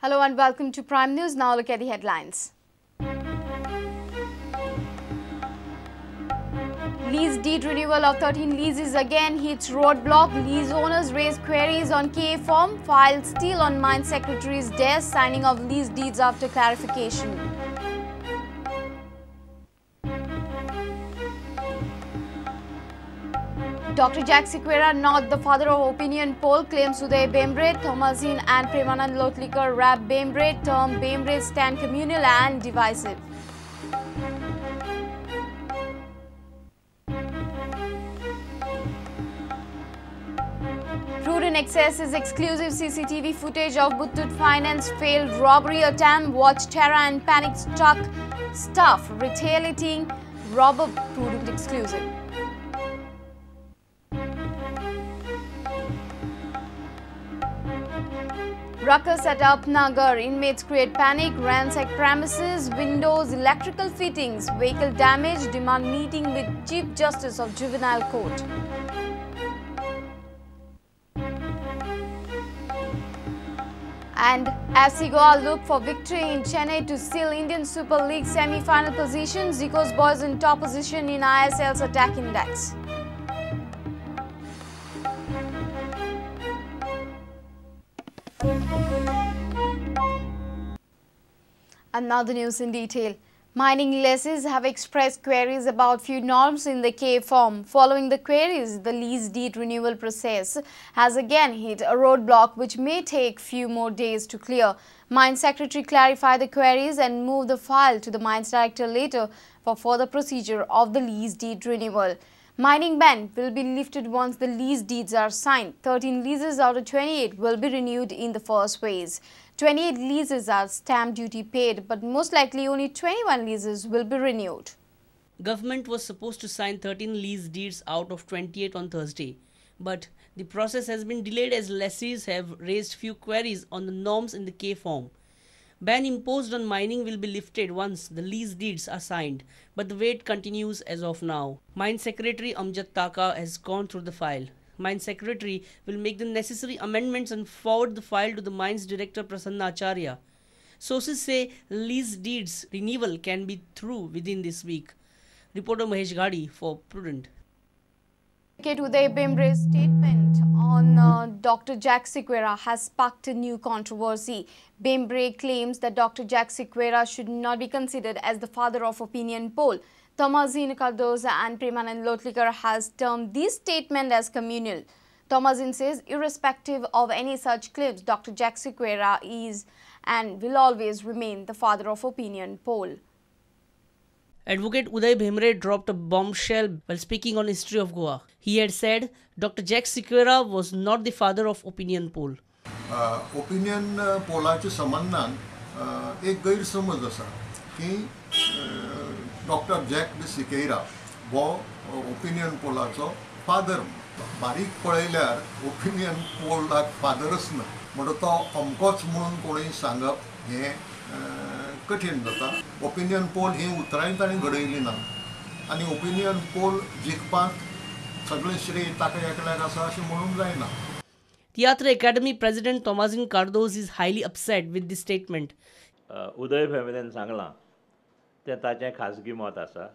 Hello and welcome to Prime News. Now look at the headlines. Lease deed renewal of 13 leases again hits roadblock. Lease owners raise queries on KA form. File still on Mine Secretary's desk. Signing of lease deeds after clarification. Dr. Jack Sequeira, not the father of opinion poll, claims Uday Bembre, Thomasin and Premanand Lotlikar rap Bembre, term Bembre stand communal and divisive. Prudent accesses exclusive CCTV footage of Muthoot Finance failed robbery attempt. Watch terror and panic struck staff retaliating robber. Prudent exclusive. Ruckus at Upnagar. Inmates create panic, ransack premises, windows, electrical fittings, vehicle damage, demand meeting with Chief Justice of Juvenile Court. And FC Goa look for victory in Chennai to seal Indian Super League semi-final position. Zico's boys in top position in ISL's attack index. And now the news in detail. Mining leases have expressed queries about few norms in the KA form. Following the queries, the lease deed renewal process has again hit a roadblock which may take few more days to clear. Mine Secretary clarified the queries and moved the file to the Mines Director later for further procedure of the lease deed renewal. Mining ban will be lifted once the lease deeds are signed. 13 leases out of 28 will be renewed in the first phase. 28 leases are stamp duty paid, but most likely only 21 leases will be renewed. Government was supposed to sign 13 lease deeds out of 28 on Thursday, but the process has been delayed as lessees have raised few queries on the norms in the K form. Ban imposed on mining will be lifted once the lease deeds are signed, but the wait continues as of now. Mine Secretary Amjad Taka has gone through the file. Mine Secretary will make the necessary amendments and forward the file to the Mines Director Prasanna Acharya. Sources say lease deeds renewal can be through within this week. Reporter Mahesh Gadi for Prudent. Uday Bembre's statement on Dr. Jack Sequeira has sparked a new controversy. Bembre claims that Dr. Jack Sequeira should not be considered as the father of opinion poll. Thomasin Cardoza and Premanand Lotlikar has termed this statement as communal. Thomasin says, irrespective of any such claims, Dr. Jack Sequeira is and will always remain the father of opinion poll. Advocate Uday Bembre dropped a bombshell while speaking on history of Goa. He had said Dr. Jack Sequeira was not the father of opinion poll. Opinion pollच्या संबंधान एक गैरसमज आसा की doctor Jack D Sequeira वो opinion पोलाचो father. बारीक पळयल्यार opinion Pollock फादरच ना म्हणून तो अमकोच म्हणून कोणी सांगप हें कठीण जाता. ओपिनियन पोल ही उतराय ताणें घडयली ना आनी ओपिनियन पोल जिखपाक सगळें श्रेय ताका एकल्याक आसा अशें म्हणूंक जायना. Theatre Academy President Thomasin Cardoz is highly upset with this statement. उदय भेंब्रेन सांगलां तें ताचें खाजगी मत आसा,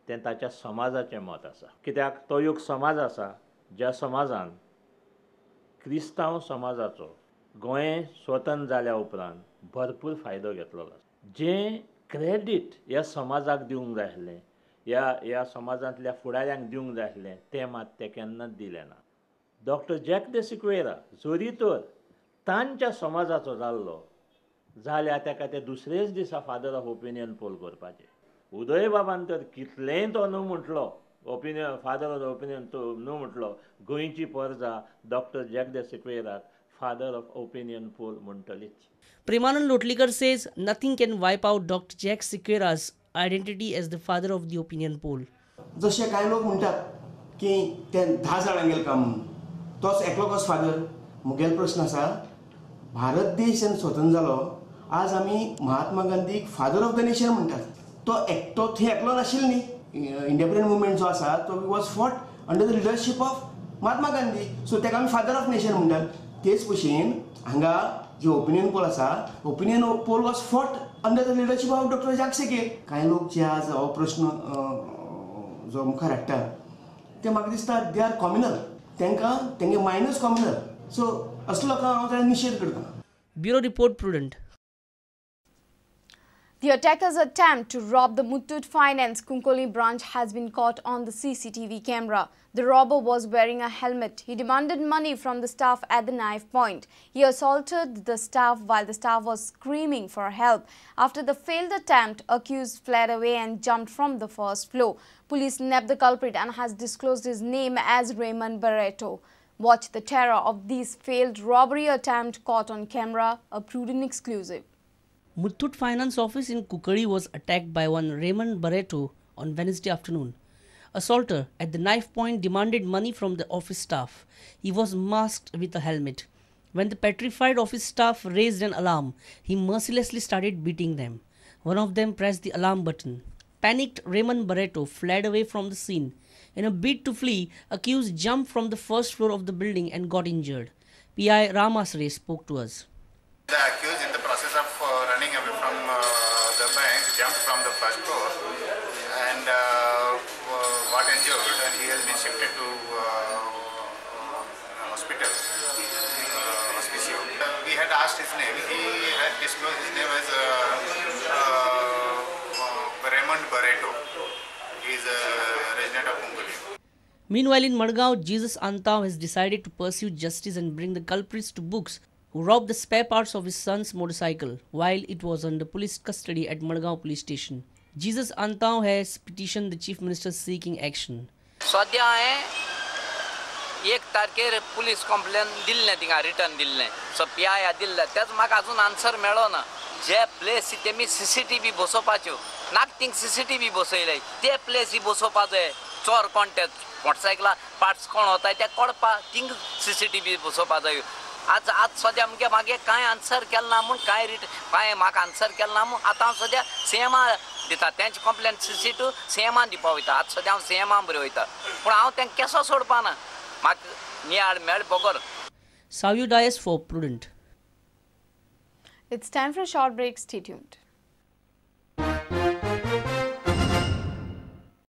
तें ताच्या समाजाचें मत आसा. कित्याक तो एक समाज आसा ज्या समाजान क्रिस्तांव समाजाचो गोंय स्वतंत्र जाल्या उपरांत भरपूर फायदो घेतलो आसा. जें क्रेडीट ह्या समाजाक दिवंक जाय आसलें, ह्या समाजांतल्या फुडाऱ्यांक दिवंक जाय आसलें तें मात तें केन्नाच दिलें ना. डॉक्टर जॅक डी सिक्वेरा जोरी तर तांच्या समाजाचो जाल्लो जाल्यार तेका ते दुसरेच दिसा फादर ऑफ ओपिनियन पोल करपाचें. उदय बाबान तर कितलेंय तो न्हू म्हटलो, ओपिनियन फादर ऑफ ओपिनियन तो न्हू म्हटलो, गोंयची पर्जा डॉक्टर जॅक डी सिक्वेराक father of opinion poll म्हणटलीच. Premanand Lotlikar says nothing can wipe out Dr. Jack Sequeira's identity as the father of the opinion poll. जशे कांय लोक म्हणटात की ते 10 जाणांगेर काम तोच एकलो कसो फादर. मुगेल प्रश्न आसा, भारत देश जेन्ना स्वतंत्र जालो आज आमी महात्मा गांधीक फादर ऑफ द नेशन म्हणटात. तो एकटो थंय एकलो नाशिल्लो न्ही. इंडिपेंडंट मुवमेंट जो आसा तो was fought under the leadership of Mahatma Gandhi. So तेका आमी फादर ऑफ नेशन म्हणटात. तेच भशेन हांगा जे ओपिनियन पोल आसा opinion poll was fought under the leadership of doctor jack सेके. कांय लोक जे आज हो प्रश्न जो मुखार हाडटा ते म्हाका दिसता दे आर कॉम्युनल, तेंगे मायनस कॉम्युनल. सो असल्या लोकांक हांव ताचो निशेध करता. Bureau Report, Prudent. The attacker's attempt to rob the Muthoot Finance Kunkoli branch has been caught on the CCTV camera. The robber was wearing a helmet. He demanded money from the staff at the knife point. He assaulted the staff while the staff was screaming for help. After the failed attempt, accused fled away and jumped from the first floor. Police nabbed the culprit and has disclosed his name as Raymond Barreto. Watch the terror of this failed robbery attempt caught on camera, a Prudent exclusive. Muthoot Finance office in Kukari was attacked by one Raymond Barreto on Wednesday afternoon. Assaulter at the knife point demanded money from the office staff. He was masked with a helmet. When the petrified office staff raised an alarm, he mercilessly started beating them. One of them pressed the alarm button. Panicked Raymond Barreto fled away from the scene. In a bid to flee, accused jumped from the first floor of the building and got injured. PI Ramasre spoke to us. The accused, in the process of running away from the bank, jumped from the first floor and got injured, and he has been shifted to hospital. We had asked his name. He had disclosed his name as Raymond Barreto. He is a resident of Kunkoli. Meanwhile, in Madgaon, Jesus Antau has decided to pursue justice and bring the culprits to books who robbed the spare parts of his son's motorcycle while it was under police custody at Madgaon police station. Jesus Antau has petitioned the chief minister seeking action. सद्या हांवें 1 तारखेर police complain दिल्लें थिंगा return दिल्लें. सो PI दिल्लें तेच म्हाका अजून आन्सर मेळ्ळो ना. जे प्लेस तेमी CCTV बसोवपाच्यो नाक थिंग CCTV बसयले ते प्लेस बसोवपा जाय. चोर कोण ते मोटरसायकला पार्ट्स कोण होताय ते कळपा थिंग CCTV बसोवपा जाय. आज सद्या मागे कांय आन्सर केलें ना म्हूण कांय म्हाका आन्सर केलें ना म्हूण आतां हांव सद्या CMा दिता. तेंची कंप्लेन CC टू CMा दिवपा वयता. आज सद्या हांव CMा बरें वयता पूण हांव तेंकां केसो सोडपा ना. म्हाका नियाळ मेळ बगर. Sayu Dias for Prudent. It's time for a short break. Stay tuned.